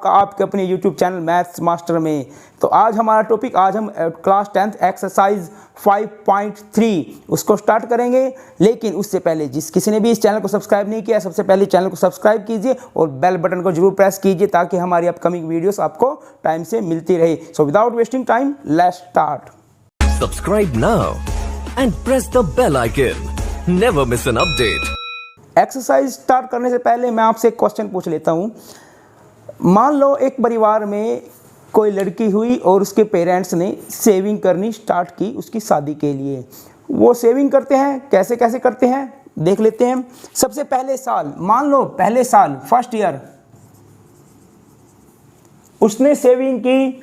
आपका आपके अपने YouTube चैनल मैथ्स मास्टर में। तो आज हमारा टॉपिक, आज हम क्लास 10th एक्सरसाइज 5.3 उसको स्टार्ट करेंगे। लेकिन उससे पहले जिस किसी ने भी इस चैनल को सब्सक्राइब नहीं किया, सबसे पहले चैनल को सब्सक्राइब कीजिए और बेल बटन को जरूर प्रेस कीजिए ताकि हमारी अपकमिंग वीडियोस आपको टाइम से मिलती रहे। So without wasting time, let's start. Subscribe now and press the bell icon. Never miss an update. Exercise start करने से पहले मैं आपसे एक क्वेश्चन पूछ लेता हूँ। मान लो एक परिवार में कोई लड़की हुई और उसके पेरेंट्स ने सेविंग करनी स्टार्ट की उसकी शादी के लिए। वो सेविंग करते हैं, कैसे कैसे करते हैं देख लेते हैं। सबसे पहले साल, मान लो पहले साल फर्स्ट ईयर उसने सेविंग की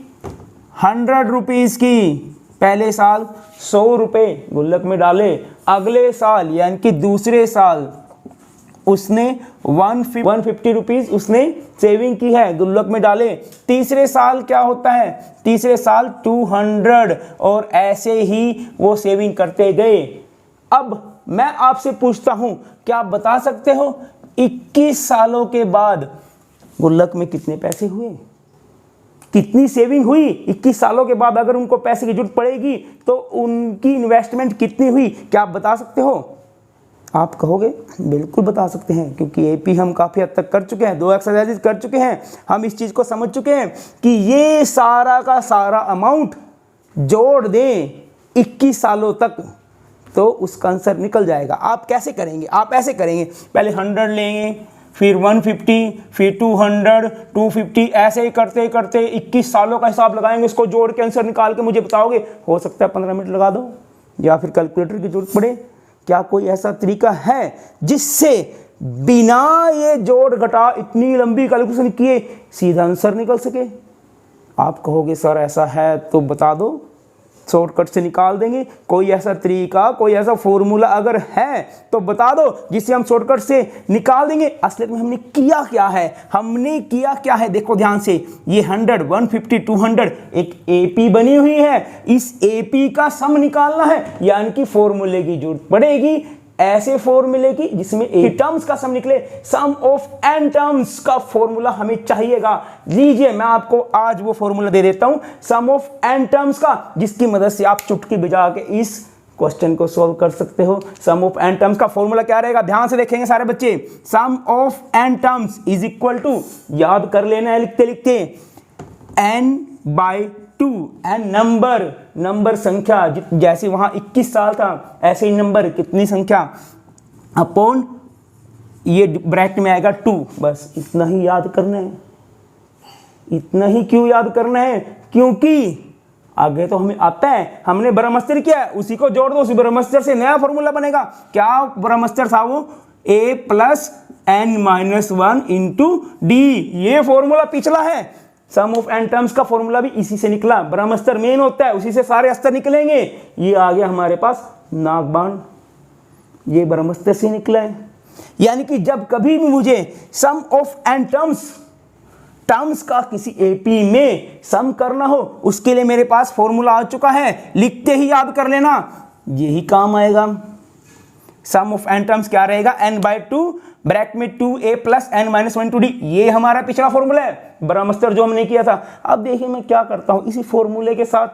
100 रुपीज़ की। पहले साल 100 रुपये गुल्लक में डाले। अगले साल यानी कि दूसरे साल उसने 150 रुपीज़ उसने सेविंग की है, गुल्लक में डाले। तीसरे साल क्या होता है, तीसरे साल 200 और ऐसे ही वो सेविंग करते गए। अब मैं आपसे पूछता हूं, क्या आप बता सकते हो 21 सालों के बाद गुल्लक में कितने पैसे हुए, कितनी सेविंग हुई? 21 सालों के बाद अगर उनको पैसे की जरूरत पड़ेगी तो उनकी इन्वेस्टमेंट कितनी हुई? क्या आप बता सकते हो? आप कहोगे बिल्कुल बता सकते हैं, क्योंकि एपी हम काफ़ी हद तक कर चुके हैं, 2 एक्सरसाइज कर चुके हैं, हम इस चीज़ को समझ चुके हैं कि ये सारा का सारा अमाउंट जोड़ दें 21 सालों तक तो उसका आंसर निकल जाएगा। आप कैसे करेंगे? आप ऐसे करेंगे, पहले 100 लेंगे, फिर 150, फिर 200, 250, ऐसे ही करते करते 21 सालों का हिसाब लगाएंगे, उसको जोड़ के आंसर निकाल के मुझे बताओगे। हो सकता है 15 मिनट लगा दो या फिर कैलकुलेटर की जरूरत पड़े। क्या कोई ऐसा तरीका है जिससे बिना ये जोड़ घटा इतनी लंबी कैलकुलेशन किए सीधा आंसर निकल सके? आप कहोगे सर ऐसा है तो बता दो, शॉर्टकट से निकाल देंगे। कोई ऐसा तरीका, कोई ऐसा फॉर्मूला अगर है तो बता दो जिससे हम शॉर्टकट से निकाल देंगे। असलियत में हमने किया क्या है, हमने किया क्या है, देखो ध्यान से। ये 100, 150, 200 एक एपी बनी हुई है। इस एपी का सम निकालना है, यानी कि फॉर्मूले की जरूरत पड़ेगी, ऐसे फॉर्मूले की जिसमें ए टर्म्स का सम निकले। सम ऑफ एन टर्म्स का फॉर्मूला हमें चाहिएगा। लीजिए मैं आपको आज वो फॉर्मूला दे देता हूं, सम ऑफ एन टर्म्स का, जिसकी मदद से आप चुटकी बजा के इस क्वेश्चन को सॉल्व कर सकते हो। सम ऑफ एन टर्म्स का फॉर्मूला क्या रहेगा, ध्यान से देखेंगे सारे बच्चे। Sum of n terms is equal to, याद कर लेना है लिखते लिखते, n/2। एन नंबर संख्या, जैसे वहां 21 साल था ऐसे ही नंबर कितनी संख्या अपॉन ये ब्रैकेट में आएगा 2। बस इतना ही याद करना है। इतना ही क्यों याद करना है? क्योंकि आगे तो हमें आता है, हमने ब्रह्मस्त्र किया है, उसी को जोड़ दो, उसी ब्रह्मस्त्र से नया फॉर्मूला बनेगा। क्या ब्रह्मस्त्र था वो? a + n-1 × d। ये फॉर्मूला पिछला है। सम ऑफ एन टर्म्स का फॉर्मूला भी इसी से निकला। ब्रह्मस्त्र मेन होता है, उसी से सारे अस्तर निकलेंगे। ये आ गया हमारे पास नागबाण, ये ब्रह्मस्त्र से निकला है। यानी कि जब कभी भी मुझे सम ऑफ एन टर्म्स का किसी एपी में सम करना हो, उसके लिए मेरे पास फॉर्मूला आ चुका है, लिखते ही याद कर लेना, यही काम आएगा। सम ऑफ एन टर्म्स क्या रहेगा, n/2 ब्रैकेट में 2a + n-1 × d। ये हमारा पिछला फॉर्मूला है, ब्रह्मस्त्र जो हमने किया था। अब देखिए मैं क्या करता हूं, इसी फॉर्मूले के साथ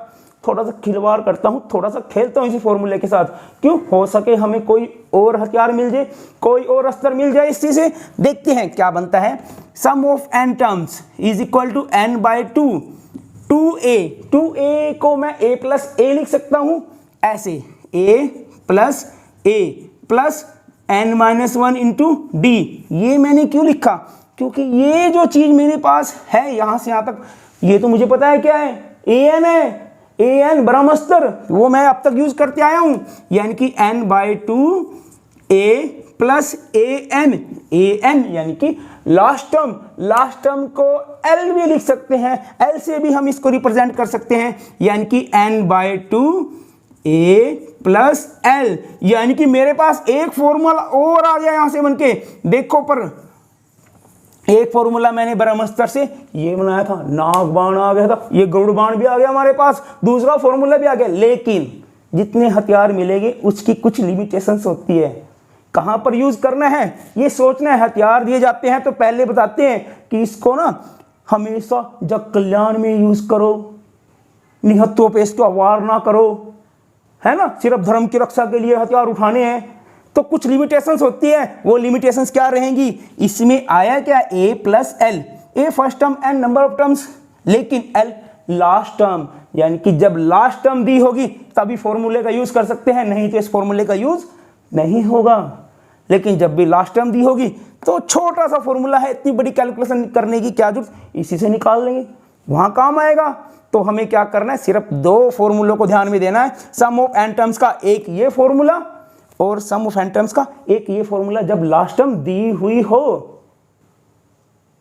थोड़ा सा खिलवाड़ करता हूं, थोड़ा सा खेलता हूं इसी फॉर्मूले के साथ। क्यों? हो सके हमें कोई और हथियार मिल जाए, कोई और अस्त्र मिल जाए इस चीज से। देखते हैं क्या बनता है। Sum of n terms is equal to n/2 2a। 2a को मैं a + a लिख सकता हूं ऐसे, a + a + n-1 × d। ये मैंने क्यों लिखा? क्योंकि ये जो चीज मेरे पास है यहां से यहां तक, ये तो मुझे पता है क्या है, an है। an ब्रह्मस्त्र, वो मैं अब तक यूज करते आया हूं, यानी कि n/2 a + an यानी कि लास्ट टर्म को l भी लिख सकते हैं, l से भी हम इसको रिप्रेजेंट कर सकते हैं, यानी कि n/2 a + l। यानी कि मेरे पास एक फॉर्मूला और आ गया यहां से बनके। देखो पर एक फॉर्मूला मैंने ब्रह्मस्त्र से ये बनाया था, नागबाण आ गया था, ये गरुड़ बाण भी आ गया हमारे पास, दूसरा फॉर्मूला भी आ गया। लेकिन जितने हथियार मिलेंगे उसकी कुछ लिमिटेशंस होती है। कहां पर यूज करना है ये सोचना है। हथियार दिए जाते हैं तो पहले बताते हैं कि इसको ना हमेशा जग कल्याण में यूज करो, निहत्तों पे इसको वार ना करो, है ना, सिर्फ धर्म की रक्षा के लिए हथियार उठाने हैं। तो कुछ लिमिटेशंस होती है, वो लिमिटेशंस क्या रहेंगी? इसमें आया क्या? a plus L, A first term and number of terms, लेकिन एल लास्ट टर्म, यानी कि जब लास्ट टर्म दी होगी तभी फॉर्मूले का यूज कर सकते हैं, नहीं तो इस फॉर्मूले का यूज नहीं होगा। लेकिन जब भी लास्ट टर्म दी होगी तो छोटा सा फॉर्मूला है, इतनी बड़ी कैलकुलेशन करने की क्या जरूरत, इसी से निकाल लेंगे, वहां काम आएगा। तो हमें क्या करना है? सिर्फ दो फॉर्मूलों को ध्यान में देना है, सम ऑफ एन टर्म्स का एक ये फॉर्मूला और सम ऑफ एन टर्म्स का एक ये फॉर्मूला जब लास्ट टर्म दी हुई हो।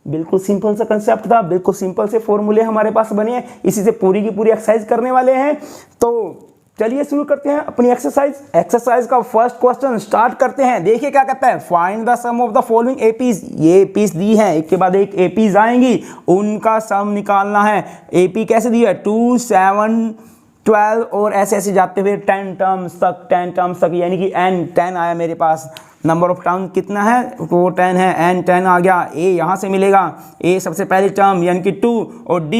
बिल्कुल सिंपल सा कंसेप्ट था, बिल्कुल सिंपल से फॉर्मूले हमारे पास बने हैं, इसी से पूरी की पूरी एक्सरसाइज करने वाले हैं। तो चलिए शुरू करते हैं अपनी एक्सरसाइज का फर्स्ट क्वेश्चन स्टार्ट करते हैं। देखिए क्या कहता है, find the sum of the following APs. ये एपीज दी है, एक के बाद एक एपीज आएंगी, उनका सम निकालना है। एपी कैसे दी है? 2, 7, 12 और ऐसे ऐसे जाते हुए 10 टर्म्स तक, यानी कि n 10 आया मेरे पास। नंबर ऑफ टर्म कितना है? वो 10 है, n 10 आ गया। a यहाँ से मिलेगा, a सबसे पहली टर्म यानी कि 2, और d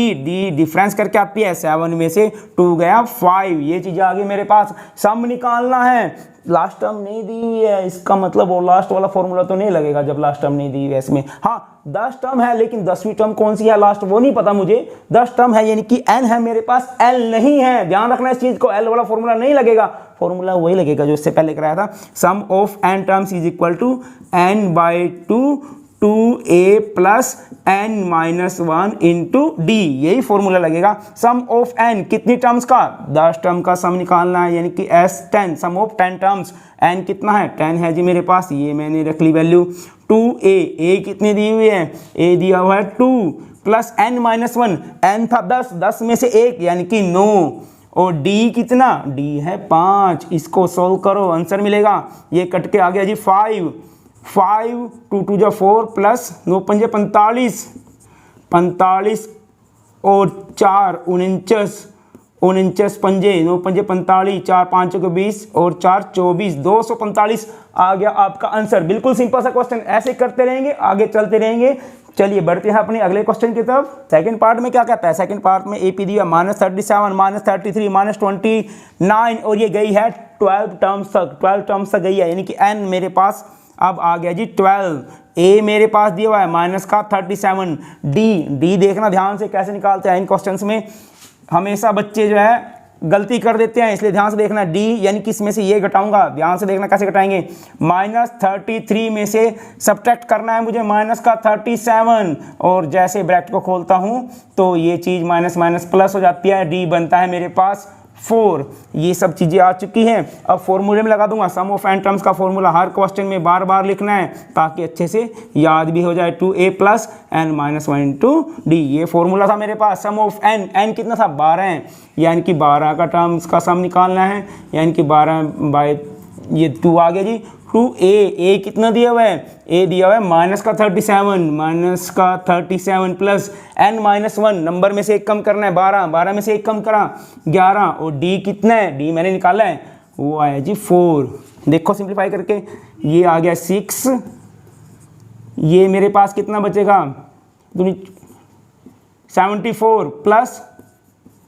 डिफरेंस करके आती है, 7 में से 2 गया 5, ये चीज़ आ गई मेरे पास। सम निकालना है, लास्ट टर्म नहीं दी हुई है, इसका मतलब वो लास्ट वाला फॉर्मूला तो नहीं लगेगा जब लास्ट टर्म नहीं दी हुई है इसमें। हाँ 10 टर्म है, लेकिन 10वीं टर्म कौन सी है लास्ट वो नहीं पता मुझे। 10 टर्म है यानी कि n है मेरे पास, l नहीं है, ध्यान रखना इस चीज को, l वाला फॉर्मूला नहीं लगेगा, फॉर्मूला वही लगेगा जो इससे पहले कराया था। Sum of n terms is equal to n/2 2a plus n-1 into d, यही फॉर्मूला लगेगा। सम ऑफ n कितनी टर्म्स का? 10 टर्म का सम निकालना है, यानी कि s10, some of 10 terms. n कितना है? 10 है जी मेरे पास, ये मैंने रख ली वैल्यू। 2a कितनी दी हुई है? a दिया हुआ है 2 प्लस n-1, n था 10 में से 1 यानी कि 9, और d कितना? d है 5। इसको सोल्व करो, आंसर मिलेगा, ये कट के आ गया जी 5 2 2 जा 4 प्लस 9 5 45 और 4 49 पंजे 9 5 45, 4 5 को 20 और 4 24, 245 आ गया आपका आंसर। बिल्कुल सिंपल सा क्वेश्चन, ऐसे करते रहेंगे, आगे चलते रहेंगे। चलिए बढ़ते हैं अपने अगले क्वेश्चन की तरफ। सेकंड पार्ट में क्या कहता है? सेकंड पार्ट में एपी दिया -37 -33 -29 और ये गई है 12 टर्म्स तक गई है, यानी कि n मेरे पास अब आ गया जी 12। a मेरे पास दिया हुआ है -37, d देखना ध्यान से कैसे निकालते हैं इन क्वेश्चंस में, हमेशा बच्चे जो है गलती कर देते हैं, इसलिए ध्यान से देखना। d यानी कि इसमें से ये घटाऊंगा, ध्यान से देखना कैसे घटाएंगे। -33 में से सब्ट्रैक्ट करना है मुझे -37, और जैसे ब्रैकेट को खोलता हूं तो ये चीज़ माइनस माइनस प्लस हो जाती है, d बनता है मेरे पास 4। ये सब चीज़ें आ चुकी हैं। अब फॉर्मूले में लगा दूंगा, सम ऑफ एन टर्म्स का फॉर्मूला हर क्वेश्चन में बार बार लिखना है ताकि अच्छे से याद भी हो जाए। 2a plus n-1 into D, ये फॉर्मूला था मेरे पास। सम ऑफ n कितना था? 12 है, यानी कि 12 का टर्म्स का सम निकालना है, यानी कि 12 ये 2 आ गया जी। 2a कितना दिया हुआ है? a दिया हुआ है -37 प्लस n-1, नंबर में से एक कम करना है 12 में से एक कम करा 11, और d कितना है? d मैंने निकाला है, वो आया जी 4। देखो सिंप्लीफाई करके ये आ गया 6, ये मेरे पास कितना बचेगा? 74 प्लस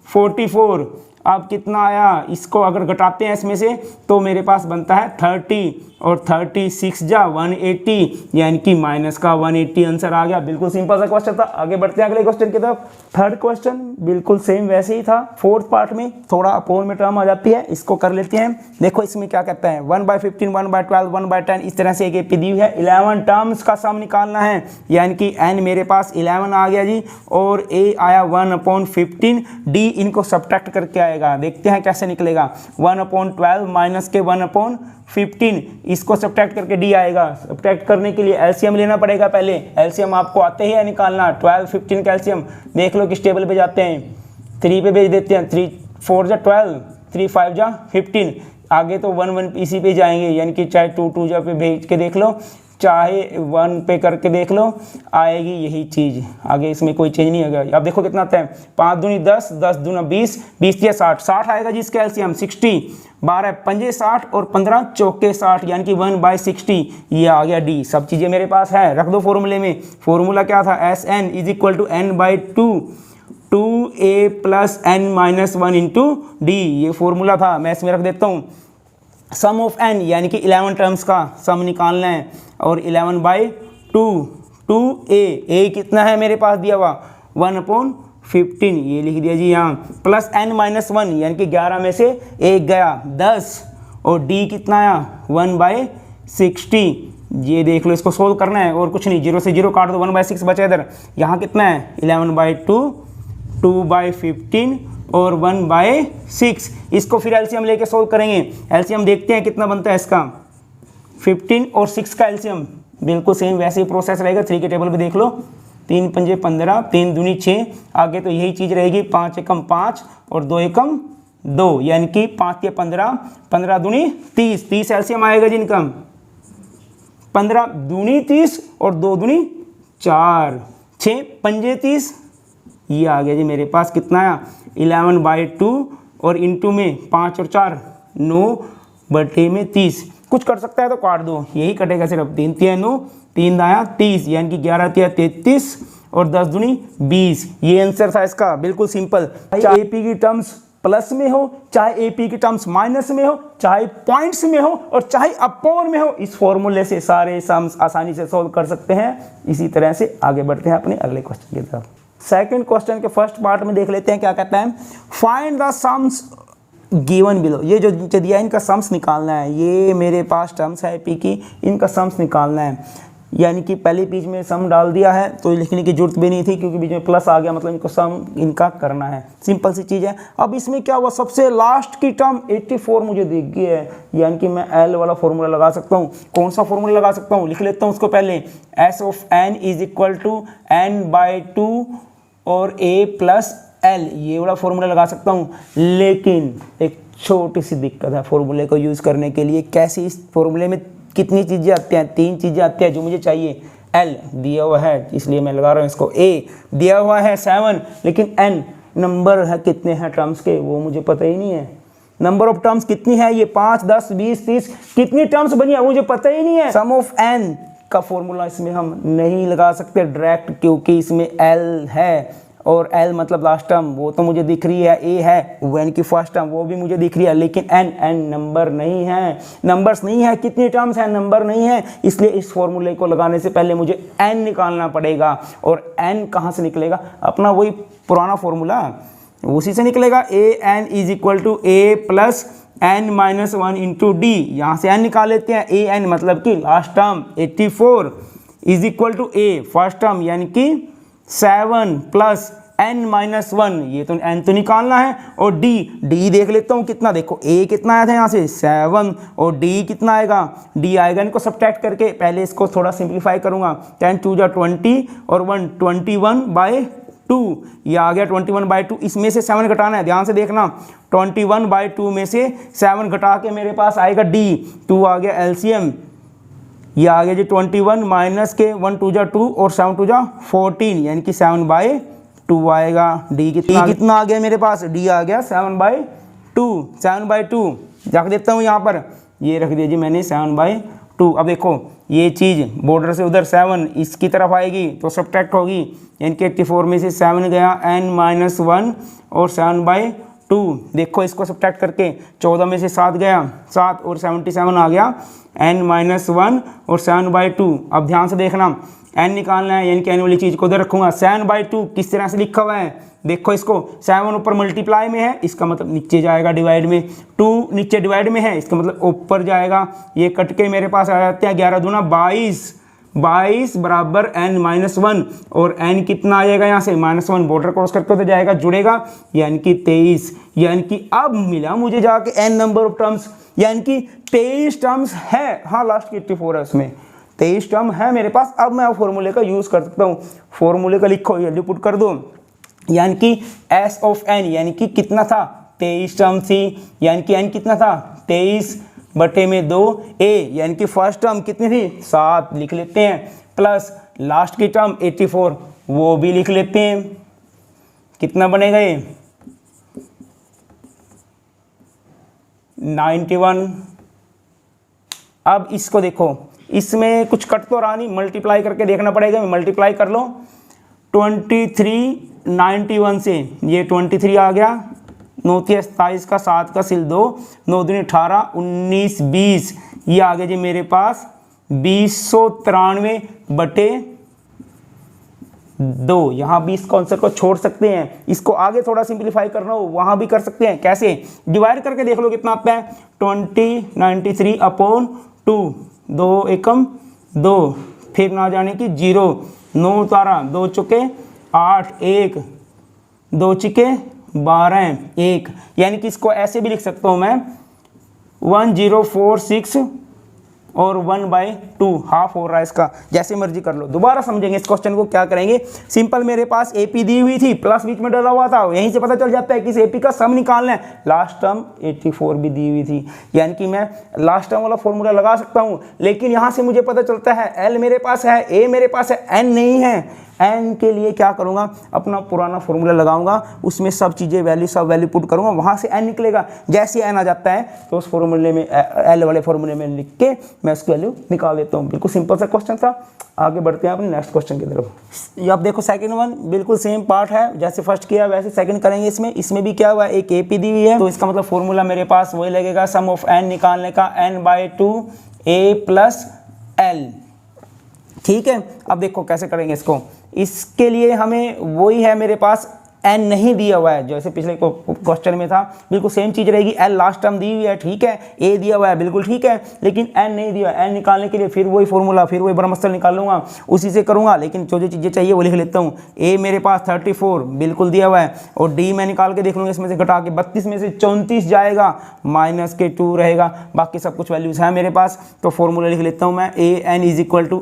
44, अब कितना आया? इसको अगर घटाते हैं इसमें से तो मेरे पास बनता है 30, और 36 जा 180, यानी कि माइनस का 180 आंसर आ गया। बिल्कुल सिंपल सा क्वेश्चन था। आगे बढ़ते हैं अगले क्वेश्चन की तरफ। थर्ड क्वेश्चन बिल्कुल सेम वैसे ही था। फोर्थ पार्ट में थोड़ा अपोन में टर्म आ जाती है, इसको कर लेते हैं। देखो इसमें क्या कहता है, 1/15 1/12 1/10, इस तरह से एक एपी दी हुई है। 11 टर्म्स का सम निकालना है, यानी कि n मेरे पास 11 आ गया जी, और a आया 1/15, d इनको सब्ट्रैक्ट करके आएगा, देखते हैं कैसे निकलेगा। 1/12 माइनस के 1/15, इसको सब्ट्रैक्ट करके d आएगा। सब्ट्रैक्ट करने के लिए एलसीएम लेना पड़ेगा पहले, एलसीएम आपको आते ही है निकालना। 12 15 का एलसीएम देख लो किस टेबल पे जाते हैं, 3 पे भेज देते हैं, 3 4 जा 12, 3 5 जा 15, आगे तो 1 1 इसी पे जाएंगे, यानी कि चाहे 2 2 जा पे भेज के देख लो, चाहे 1 पे करके देख लो, आएगी यही चीज़, आगे इसमें कोई चेंज नहीं होगा। अब देखो कितना आता है, 5 दूनी 10, 10 दूना 20, 20 या 60, 60 आएगा जी इसका एलसीएम 60, 12 पंजे 60 और 15 चौके 60, यानी कि 1/60, ये आ गया डी। सब चीज़ें मेरे पास है, रख दो फॉर्मूले में। फॉर्मूला क्या था, SN = n/2 2a + n-1 × d, ये फॉर्मूला था। मैं इसमें रख देता हूँ सम ऑफ n, यानी कि 11 टर्म्स का सम निकालना है, और 11/2 2a कितना है मेरे पास दिया हुआ 1/15, ये लिख दिया जी यहाँ, प्लस n-1 यानी कि 11 में से 1 गया 10, और d कितना आया 1/60, ये देख लो, इसको सोल्व करना है और कुछ नहीं, 0 से 0 काट दो, 1/6 बचा इधर। यहाँ कितना है 11/2 2/15 और 1/6, इसको फिर एलसीएम लेके सोल्व करेंगे। एलसीएम देखते हैं कितना बनता है इसका, 15 और 6 का एलसीएम बिल्कुल सेम वैसे ही प्रोसेस रहेगा। 3 के टेबल पे देख लो, 3 पंजे 15, 3 दूनी 6, आगे तो यही चीज़ रहेगी, 5 एकम 5 और 2 एकम 2, यानी कि 5 के 15, 15 दूनी 30, 30 एलसीएम आएगा जिनका, 15 दूनी 30 और 2 दूनी 4, 6 पंजे 30, ये आ गया जी मेरे पास कितना आया 11/2, और इंटू में 5 और 4 9/30, कुछ कर सकता है तो काट दो, यही कटेगा सिर्फ, 3 3 9, 3 आया 30, यानी कि 11 3 33 और 10 दूनी 20, ये आंसर था इसका, बिल्कुल सिंपल। चाहे एपी की टर्म्स प्लस में हो, चाहे एपी की टर्म्स माइनस में हो, चाहे पॉइंट्स में हो और चाहे अपॉन में हो, इस फॉर्मूले से सारे सम्स आसानी से सॉल्व कर सकते हैं। इसी तरह से आगे बढ़ते हैं अपने अगले क्वेश्चन की तरफ। सेकंड क्वेश्चन के फर्स्ट पार्ट में देख लेते हैं क्या कहता है, find the sums given below. ये जो दिया है इनका सम्स निकालना है, ये मेरे पास टर्म्स है पी की, इनका सम्स निकालना है, यानी कि पहले पेज में सम डाल दिया है तो लिखने की जरूरत भी नहीं थी, क्योंकि बीच में प्लस आ गया, मतलब इनको सम इनका करना है, सिंपल सी चीज़ है। अब इसमें क्या हुआ, सबसे लास्ट की टर्म 84 मुझे दिख गई है, यानी कि मैं एल वाला फॉर्मूला लगा सकता हूँ। कौन सा फॉर्मूला लगा सकता हूँ, लिख लेता हूँ उसको पहले, S of n = n/2 और a + l, ये वाला फॉर्मूला लगा सकता हूँ। लेकिन एक छोटी सी दिक्कत है फॉर्मूले को यूज़ करने के लिए, कैसी, इस फॉर्मूले में कितनी चीज़ें आती हैं, 3 चीज़ें आती हैं जो मुझे चाहिए। l दिया हुआ है इसलिए मैं लगा रहा हूँ इसको, a दिया हुआ है 7, लेकिन n नंबर है कितने हैं टर्म्स के वो मुझे पता ही नहीं है। नंबर ऑफ टर्म्स कितनी है, ये 5 10 20 30 कितनी टर्म्स बनी है मुझे पता ही नहीं है। सम ऑफ n का फॉर्मूला इसमें हम नहीं लगा सकते डायरेक्ट, क्योंकि इसमें l है, और l मतलब लास्ट टर्म वो तो मुझे दिख रही है, a है वन की फर्स्ट टर्म वो भी मुझे दिख रही है, लेकिन n नंबर नहीं है, नंबर्स नहीं है, कितनी टर्म्स हैं नंबर नहीं है, इसलिए इस फॉर्मूले को लगाने से पहले मुझे n निकालना पड़ेगा। और n कहाँ से निकलेगा, अपना वही पुराना फॉर्मूला उसी से निकलेगा, an = a + n-1 × d, यहाँ से n निकाल लेते हैं, an मतलब कि last term 84 = a first term यानी कि 7 + n-1, ये तो n तो निकालना है, और d देख लेता हूँ कितना, देखो a कितना आया था यहाँ से 7, और d कितना आएगा, d आएगा इनको सब्ट्रैक्ट करके, पहले इसको थोड़ा सिंप्लीफाई करूँगा, 10 2 = 20 और 1 21/2, ये आ गया 21/2, इसमें से 7 घटाना है, ध्यान से देखना, 21/2 में से 7 घटा के मेरे पास आएगा d, 2 आ गया एलसीएम, ये आ गया जी 21 माइनस के 1 2 = 2 और 7 2 = 14, यानी कि 7/2 आएगा। d कितना आ गया मेरे पास, d आ गया 7/2 रख देता हूँ यहाँ पर, ये रख दिया जी मैंने 7/2। अब देखो ये चीज़ बॉर्डर से उधर 7 इसकी तरफ आएगी तो सब्ट्रैक्ट होगी, यानी कि 84 में से 7 गया n-1 और 7/2, देखो इसको सब्ट्रैक्ट करके 14 में से 7 गया 7 और 77 आ गया n-1 और 7/2। अब ध्यान से देखना, n निकालना है, यानी कि n वाली चीज़ को उधर रखूँगा। 7/2 किस तरह से लिखा हुआ है, देखो इसको 7 ऊपर मल्टीप्लाई में है, इसका मतलब नीचे जाएगा डिवाइड में, 2 नीचे डिवाइड में है, इसका मतलब ऊपर जाएगा, ये कट के मेरे पास आ जाते हैं 11 दूना 22 बराबर n-1, और n कितना आ जाएगा यहाँ से -1 बॉर्डर क्रॉस करके तो जाएगा जुड़ेगा, यानी कि 23, यानी कि अब मिला मुझे जाके n नंबर ऑफ टर्म्स, यानी कि 23 टर्म्स है। हाँ लास्ट की 84 है, उसमें 23 टर्म है मेरे पास। अब मैं फॉर्मूले का यूज़ कर सकता हूँ, फॉर्मूले का लिखो जल्दी पुट कर दो, यानी कि S of n यानी कि कितना था 23 टर्म थी, यानी कि n कितना था 23 बटे में 2a, यानी कि फर्स्ट टर्म कितनी थी 7 लिख लेते हैं, प्लस लास्ट की टर्म 84 वो भी लिख लेते हैं। कितना बनेगा ये 91। अब इसको देखो, इसमें कुछ कट तो रहा नहीं, मल्टीप्लाई करके देखना पड़ेगा। मल्टीप्लाई कर लो 23 91 से, ये 23 आ गया, 9 × 27 का 7 का सिल 2, 9 दूनी 18, 19 20, ये आ गया जी मेरे पास 2093 बटे 2। यहाँ भी इस आंसर को छोड़ सकते हैं, इसको आगे थोड़ा सिंप्लीफाई करना हो वहाँ भी कर सकते हैं। कैसे, डिवाइड करके देख लो कितना आता है 2093 अपॉन 2, 2 एकम 2, फिर ना जाने की 0, 9 उतारा, 2 चुके 8, 1 2 चिके 12, 1, यानी कि इसको ऐसे भी लिख सकता हूँ मैं 1046 और 1/2 हाफ हो रहा है इसका, जैसे मर्जी कर लो। दोबारा समझेंगे इस क्वेश्चन को, क्या करेंगे, सिंपल मेरे पास AP दी हुई थी, प्लस बीच में डला हुआ था, यहीं से पता चल जाता है कि इस AP का सम निकालना है। लास्ट टर्म 84 भी दी हुई थी, यानी कि मैं लास्ट टर्म वाला फॉर्मूला लगा सकता हूँ, लेकिन यहाँ से मुझे पता चलता है L मेरे पास है, A मेरे पास है, N नहीं है। N के लिए क्या करूँगा, अपना पुराना फॉर्मूला लगाऊंगा, उसमें सब चीज़ें वैल्यू पुट करूँगा, वहाँ से N निकलेगा। जैसे N आ जाता है तो उस फॉर्मूले में L वाले फॉर्मूले में लिख के मैं उसकी वैल्यू निकाल देता हूँ। बिल्कुल सिंपल सा क्वेश्चन था। आगे बढ़ते हैं अपने नेक्स्ट क्वेश्चन की तरफ। ये आप देखो सेकंड वन बिल्कुल सेम पार्ट है, जैसे फर्स्ट किया वैसे सेकंड करेंगे। इसमें भी क्या हुआ है, एक AP दी हुई है, तो इसका मतलब फॉर्मूला मेरे पास वही लगेगा, सम ऑफ N निकालने का N/2 A + L। ठीक है, अब देखो कैसे करेंगे इसको। इसके लिए हमें वही है, मेरे पास N नहीं दिया हुआ है, जैसे पिछले क्वेश्चन में था, बिल्कुल सेम चीज़ रहेगी। L लास्ट टर्म दी हुई है, ठीक है, A दिया हुआ है, बिल्कुल ठीक है, लेकिन N नहीं दिया। N निकालने के लिए फिर वही फॉर्मूला, फिर वही ब्रह्मस्त्र निकाल लूँगा, उसी से करूँगा, लेकिन जो जो चीज़ें चाहिए वो लिख लेता हूँ। A मेरे पास 34 बिल्कुल दिया हुआ है, और D मैं निकाल के देख लूँगा, इसमें से घटा के 32 में से 34 जाएगा, -2 रहेगा, बाकी सब कुछ वैल्यूज़ है मेरे पास। तो फॉर्मूला लिख लेता हूँ मैं, AN =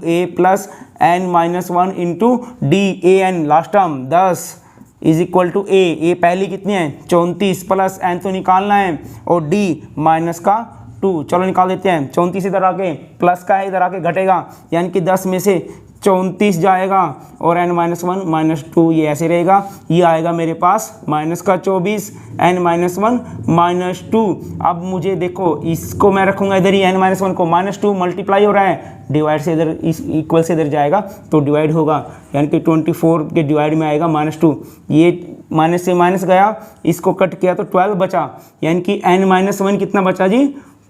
A + N-1 × D। AN last term 10 = A पहली कितनी है 34, प्लस N तो निकालना है, और D -2। चलो निकाल देते हैं। 34 इधर आके प्लस का है, इधर आके घटेगा, यानी कि 10 में से 34 जाएगा, और N-1 -2 ये ऐसे रहेगा। ये आएगा मेरे पास -24 N-1 -2। अब मुझे देखो, इसको मैं रखूँगा इधर ही, N-1 को, -2 मल्टीप्लाई हो रहा है, डिवाइड से इधर, इस इक्वल से इधर जाएगा तो डिवाइड होगा, यानी कि 24 के डिवाइड में आएगा -2। ये माइनस से माइनस गया, इसको कट किया तो 12 बचा, यानी कि N-1 कितना बचा जी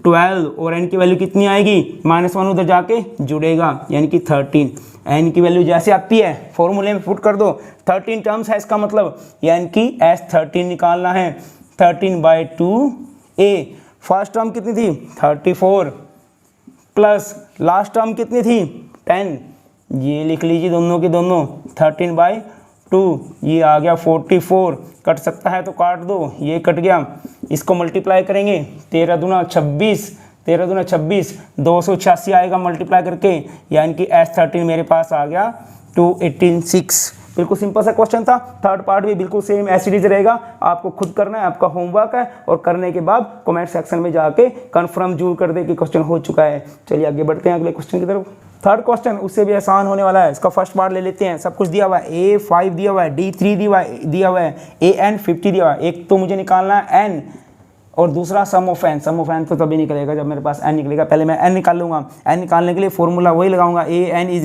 12, और N की वैल्यू कितनी आएगी, -1 उधर जाके जुड़ेगा, यानी कि 13। N की वैल्यू जैसे आती है फॉर्मूले में पुट कर दो, 13 टर्म्स है इसका मतलब, यानी कि S13 निकालना है। 13/2 A, फर्स्ट टर्म कितनी थी 34, प्लस लास्ट टर्म कितनी थी 10, ये लिख लीजिए दोनों के दोनों, 13/2, ये आ गया 44, कट सकता है तो काट दो, ये कट गया, इसको मल्टीप्लाई करेंगे, 13 दूना 26, 13 दूना 26, 286 आएगा मल्टीप्लाई करके, यानी कि S13 मेरे पास आ गया 286। बिल्कुल सिंपल सा क्वेश्चन था। थर्ड पार्ट भी बिल्कुल सेम एज इट इज रहेगा, आपको खुद करना है, आपका होमवर्क है, और करने के बाद कमेंट सेक्शन में जाके कंफर्म जरूर कर दे कि क्वेश्चन हो चुका है। चलिए आगे बढ़ते हैं अगले क्वेश्चन की तरफ। थर्ड क्वेश्चन उससे भी आसान होने वाला है, इसका फर्स्ट पार्ट ले लेते हैं। सब कुछ दिया हुआ है, A5 दिया हुआ है, D3 दिया हुआ है, AN 50 दिया हुआ है। एक तो मुझे निकालना है N, और दूसरा सम ऑफ N तो तभी निकलेगा जब मेरे पास N निकलेगा, पहले मैं N निकाल लूँगा। N निकालने के लिए फॉर्मूला वही लगाऊंगा, AN =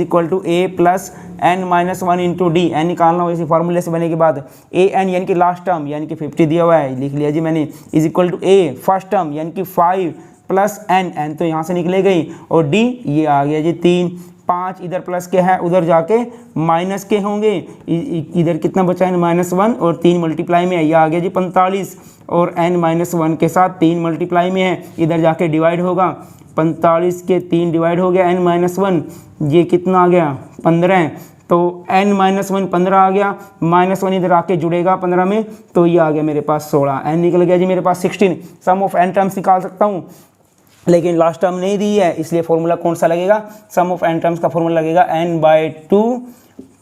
A + N-1 × D। N निकालना हो इसी फार्मूले से बनने के बाद, AN यानी कि लास्ट टर्म, यानी कि 50 दिया हुआ है, लिख लिया जी मैंने, = A फर्स्ट टर्म, यानी कि 5 + N तो यहाँ से निकले गई, और D ये आ गया जी 3, 5 इधर प्लस के हैं, उधर जाके माइनस के होंगे, इधर कितना बचा है -1, और 3 मल्टीप्लाई में है, ये आ गया जी 45, और N-1 के साथ 3 मल्टीप्लाई में है, इधर जाके डिवाइड होगा, 45 के 3 डिवाइड हो गया N-1, ये कितना आ गया 15, तो N-1 15 आ गया, -1 इधर आके जुड़ेगा 15 में, तो ये आ गया मेरे पास 16, N निकल गया जी मेरे पास 16। सम ऑफ N टर्म्स निकाल सकता हूँ, लेकिन लास्ट टर्म नहीं दी है, इसलिए फॉर्मूला कौन सा लगेगा, सम ऑफ N टर्म्स का फॉर्मूला लगेगा N/2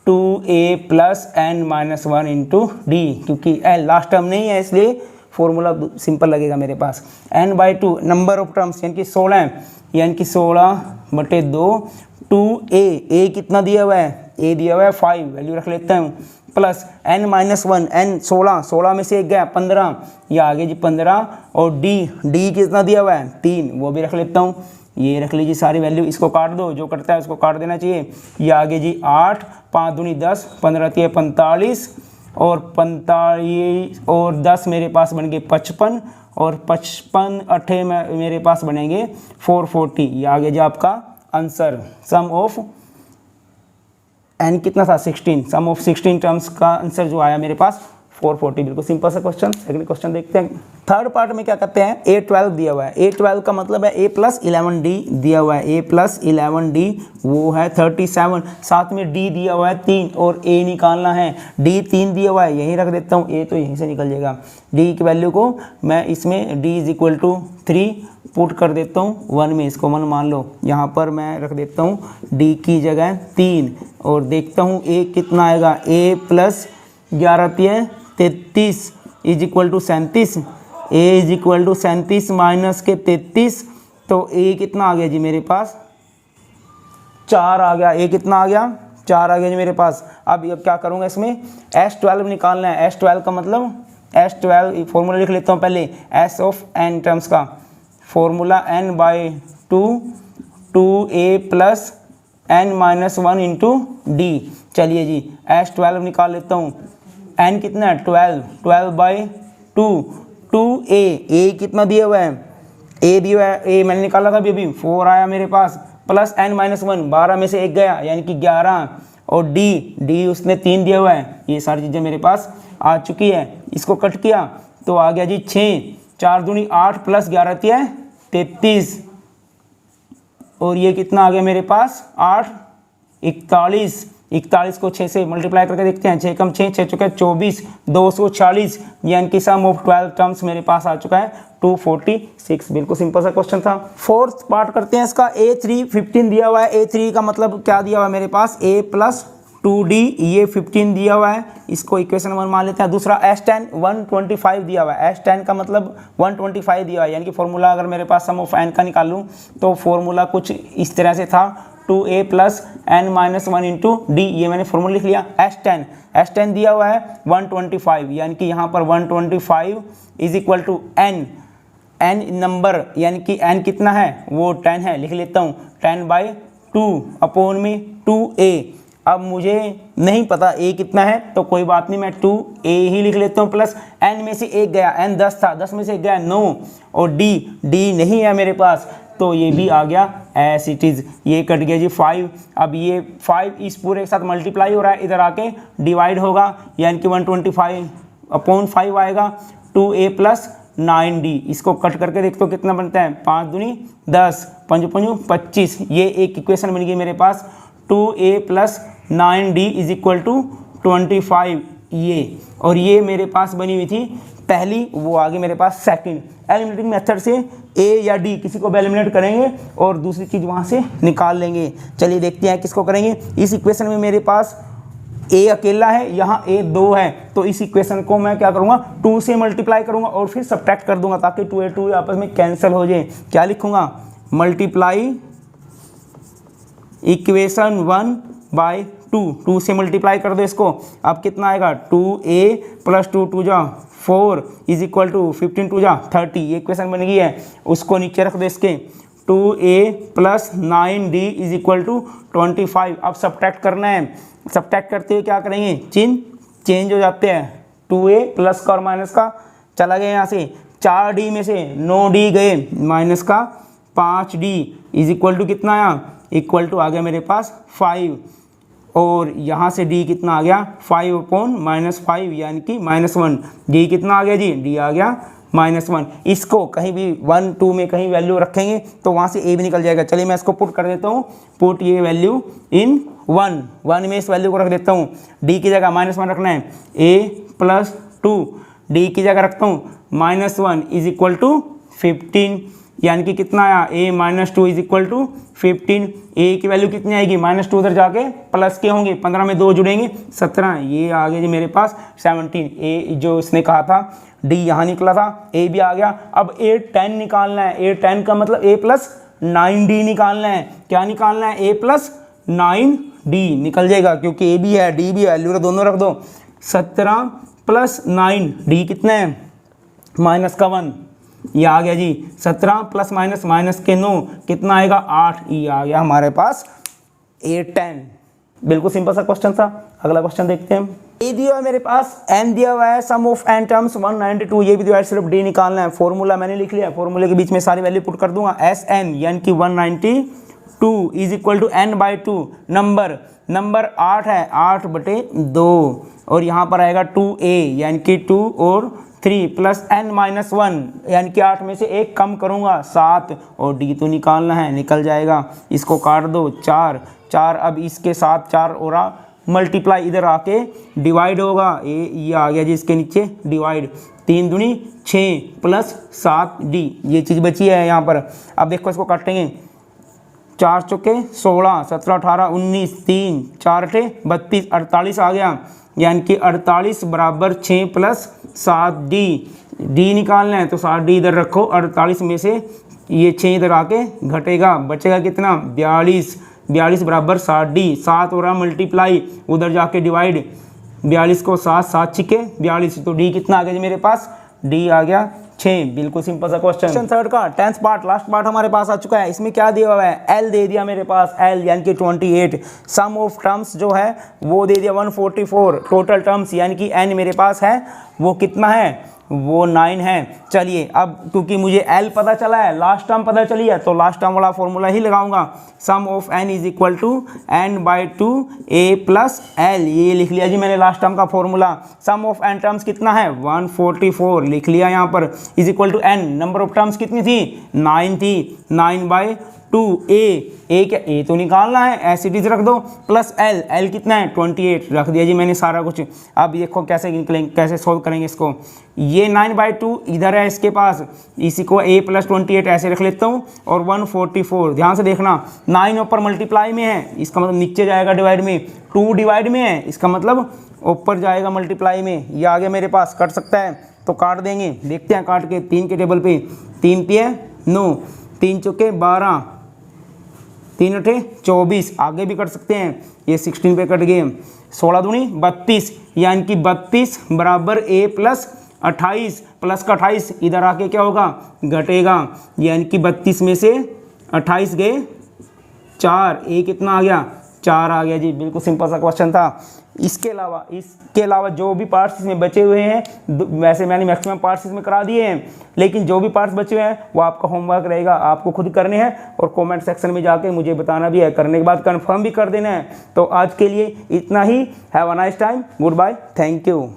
2A + N-1 × D, क्योंकि L लास्ट टर्म नहीं है, इसलिए फॉर्मूला सिंपल लगेगा मेरे पास। n/2 नंबर ऑफ टर्म्स यानी कि 16, यानी कि 16/2 2a कितना दिया हुआ है, a दिया हुआ है 5, वैल्यू रख लेता हूँ, प्लस n-1 n 16 में से एक गया 15, ये आगे जी 15, और d कितना दिया हुआ है 3, वो भी रख लेता हूँ, ये रख लीजिए सारी वैल्यू, इसको काट दो, जो कटता है उसको काट देना चाहिए। ये आगे जी 8, 5 दूनी 10, 15 3 45, और 45 और 10 मेरे पास बन गए 55, और 55 8 मेरे पास बनेंगे 440। ये आगे जी आपका आंसर। सम ऑफ n कितना था 16, सम ऑफ 16 टर्म्स का आंसर जो आया मेरे पास 440। बिल्कुल सिंपल सा क्वेश्चन। सेकंड क्वेश्चन देखते हैं। थर्ड पार्ट में क्या करते हैं, a12 दिया हुआ है, a12 का मतलब है a+11d दिया हुआ है, a+11d वो है 37, साथ में d दिया हुआ है 3 और a निकालना है, d 3 दिया हुआ है, यहीं रख देता हूँ, a तो यहीं से निकल जाएगा, d की वैल्यू को मैं इसमें d = 3 पुट कर देता हूँ, 1 में इसको 1 मान लो, यहाँ पर मैं रख देता हूँ d की जगह 3, और देखता हूँ a कितना आएगा, a+11 33 = 37, a = 37 माइनस के 33, तो a कितना आ गया जी मेरे पास 4 आ गया, a कितना आ गया 4 आ गया जी मेरे पास। अब क्या करूँगा, इसमें S12 निकालना है, S12 का मतलब S12 फॉर्मूला लिख लेता हूँ पहले, S ऑफ n टर्म्स का formula n/2 2a + n-1 into d। चलिए जी S12 निकाल लेता हूँ, n कितना है 12/2 2a कितना दिया हुआ है, a दिया हुआ है, a मैंने निकाला था अभी 4 आया मेरे पास, प्लस n-1 12 में से एक गया यानी कि 11, और d उसने 3 दिया हुआ है। ये सारी चीज़ें मेरे पास आ चुकी है, इसको कट किया तो आ गया जी 6, 4 दूनी 8 + 11 33, और ये कितना आ गया मेरे पास 8 41 को 6 से मल्टीप्लाई करके देखते हैं, 6 कम 6 6 चुका है 24 240, यानी कि सम ऑफ 12 टर्म्स मेरे पास आ चुका है 246। बिल्कुल सिंपल सा क्वेश्चन था। फोर्थ पार्ट करते हैं इसका। a3 15 दिया हुआ है, a3 का मतलब क्या दिया हुआ है मेरे पास, a + 2d, ये 15 दिया हुआ है, इसको इक्वेशन 1 मान लेते हैं। दूसरा S10 125 दिया हुआ है, S10 का मतलब 125 दिया हुआ है, यानी कि फॉर्मूला अगर मेरे पास सम ऑफ n का निकालूं तो फॉर्मूला कुछ इस तरह से था, 2a + n-1 इंटू d, ये मैंने फॉर्मूला लिख लिया। S10 दिया हुआ है 125, यानी कि यहाँ पर 125 = n नंबर, यानी कि n कितना है वो 10 है, लिख लेता हूँ 10/2 अपॉन में 2a। अब मुझे नहीं पता a कितना है तो कोई बात नहीं, मैं 2a ही लिख लेता हूँ, प्लस n में से एक गया, n 10 था, 10 में से एक गया 9, और d नहीं है मेरे पास, तो ये भी आ गया एज इट इज़, ये कट गया जी 5। अब ये 5 इस पूरे के साथ मल्टीप्लाई हो रहा है, इधर आके डिवाइड होगा, यानी कि 125/5 आएगा, 2a + 9d। इसको कट करके देखते हो कितना बनता है, 5 दूनी 10, 5 5 25, ये एक इक्वेशन बन गई मेरे पास, 2a + 9d = 25, ये, और ये मेरे पास बनी हुई थी पहली, वो आगे मेरे पास सेकंड। एलिमिनेटिंग मेथड से a या d किसी को एलिमिनेट करेंगे और दूसरी चीज़ वहाँ से निकाल लेंगे। चलिए देखते हैं किसको करेंगे। इस इक्वेशन में मेरे पास a अकेला है, यहाँ a 2 है, तो इस इक्वेशन को मैं क्या करूँगा 2 से मल्टीप्लाई करूँगा और फिर सब्ट्रैक्ट कर दूंगा ताकि 2 आपस में कैंसिल हो जाए। क्या लिखूँगा, मल्टीप्लाई इक्वेशन 1/2, 2 से मल्टीप्लाई कर दो इसको, अब कितना आएगा 2a + 2 2 जा 4 = 15 2 जा 30, ये इक्वेशन बन गई है, उसको नीचे रख दो इसके, 2a + 9d = 25। अब सब्ट्रैक्ट करना है, सब्ट्रैक्ट करते हुए क्या करेंगे, चिन्ह चेंज हो जाते हैं, 2a प्लस का और माइनस का चला गया यहाँ से, 4d में से 9d गए, माइनस का 5d = कितना आया, इक्वल टू आ गया मेरे पास 5, और यहाँ से d कितना आ गया 5/-5 यानी कि -1, d कितना आ गया जी, d आ गया -1। इसको कहीं भी 1 2 में कहीं वैल्यू रखेंगे तो वहाँ से a भी निकल जाएगा। चलिए मैं इसको पुट कर देता हूँ, पुट ये वैल्यू इन 1 में इस वैल्यू को रख देता हूँ, d की जगह -1 रखना है, a + 2 d की जगह रखता हूँ -1 = 15, यानी कि कितना आया a minus 2 is equal to 15। a की वैल्यू कितनी आएगी, माइनस 2 उधर जाके प्लस के होंगे, 15 में 2 जुड़ेंगे 17, ये आ गया जी मेरे पास 17। a जो इसने कहा था d यहाँ निकला था, a भी आ गया। अब a 10 निकालना है, a 10 का मतलब a प्लस 9d निकालना है। क्या निकालना है, a प्लस 9d निकल जाएगा, क्योंकि a भी है d भी है, वैल्यू दोनों रख दो। 17 प्लस 9d कितना है, माइनस का 1, ये आ गया जी। 17 प्लस माइनस माइनस के 9 कितना आएगा 8, ये आ गया हमारे पास a 10। बिल्कुल सिंपल सा क्वेश्चन था। अगला क्वेश्चन देखते हैं। ए दिया है मेरे पास, n दिया हुआ है, सम ऑफ n टर्म्स 192, ये भी दिया है, सिर्फ d निकालना है। फॉर्मूला मैंने लिख लिया, फॉर्मूले के बीच में सारी वैल्यू पुट कर दूंगा। Sn यानी कि 192 is equal to n/2, number 8 है, 8/2, और यहाँ पर आएगा 2a यानी कि 2 और 3 प्लस n-1 यानी कि 8 में से 1 कम करूँगा 7, और d तो निकालना है, निकल जाएगा। इसको काट दो, 4, अब इसके साथ 4 और मल्टीप्लाई इधर आके डिवाइड होगा, ये आ गया जी इसके नीचे डिवाइड, 3 दूनी 6 प्लस 7d, ये चीज़ बची है यहाँ पर। अब देखो इसको काटेंगे, 4 चौके 16, 17 18 19, 3 4 8 32, 48 आ गया, यानी कि 48 बराबर 6 प्लस 7d, d निकालना है तो 7d इधर रखो, 48 में से ये 6 इधर आके घटेगा, बचेगा कितना 42 बराबर 7d, 7 हो रहा मल्टीप्लाई उधर जाके डिवाइड, 42 को 7 छिके 42, तो d कितना आ गया जी मेरे पास, d आ गया 6। बिल्कुल सिंपल सा क्वेश्चन। थर्ड का 10th पार्ट, लास्ट पार्ट हमारे पास आ चुका है। इसमें क्या दिया हुआ है, l दे दिया मेरे पास, l यानी कि 28, सम ऑफ टर्म्स जो है वो दे दिया 144, टोटल टर्म्स यानी कि n मेरे पास है वो कितना है, वो 9 है। चलिए अब क्योंकि मुझे l पता चला है, लास्ट टर्म पता चली है, तो लास्ट टर्म वाला फॉर्मूला ही लगाऊंगा। Sum of n is equal to n/2 a plus l, ये लिख लिया जी मैंने लास्ट टर्म का formula. Sum of n terms कितना है 144, लिख लिया यहाँ पर, is equal to n, number of terms कितनी थी 9 थी, 9/2 a क्या, a तो निकालना है, ऐसे इट इज रख दो, प्लस l कितना है 28, रख दिया जी मैंने सारा कुछ। अब देखो कैसे निकलेंगे, कैसे सोल्व करेंगे इसको, ये 9/2 इधर है इसके पास, इसी को a प्लस 28 ऐसे रख लेता हूँ, और 144, ध्यान से देखना 9 ऊपर मल्टीप्लाई में है, इसका मतलब नीचे जाएगा डिवाइड में, 2 डिवाइड में है, इसका मतलब ऊपर जाएगा मल्टीप्लाई में, ये आगे मेरे पास कट सकता है तो काट देंगे, देखते हैं काट के। 3 के टेबल पे 3 पे 9, 3 चौके 12, 3 8 24, आगे भी कर सकते हैं, ये 16 पे कट गए, 16 दूनी 32, यानी कि 32 बराबर a प्लस 28, प्लस का 28 इधर आके क्या होगा घटेगा, यानी कि 32 में से 28 गए 4, a कितना आ गया 4 आ गया जी। बिल्कुल सिंपल सा क्वेश्चन था। इसके अलावा जो भी पार्ट्स इसमें बचे हुए हैं, वैसे मैंने मैक्सिमम पार्ट्स इसमें करा दिए हैं, लेकिन जो भी पार्ट्स बचे हुए हैं वो आपका होमवर्क रहेगा, आपको खुद करने हैं, और कमेंट सेक्शन में जाके मुझे बताना भी है, करने के बाद कंफर्म भी कर देना है। तो आज के लिए इतना ही। Have a nice time, goodbye, thank you.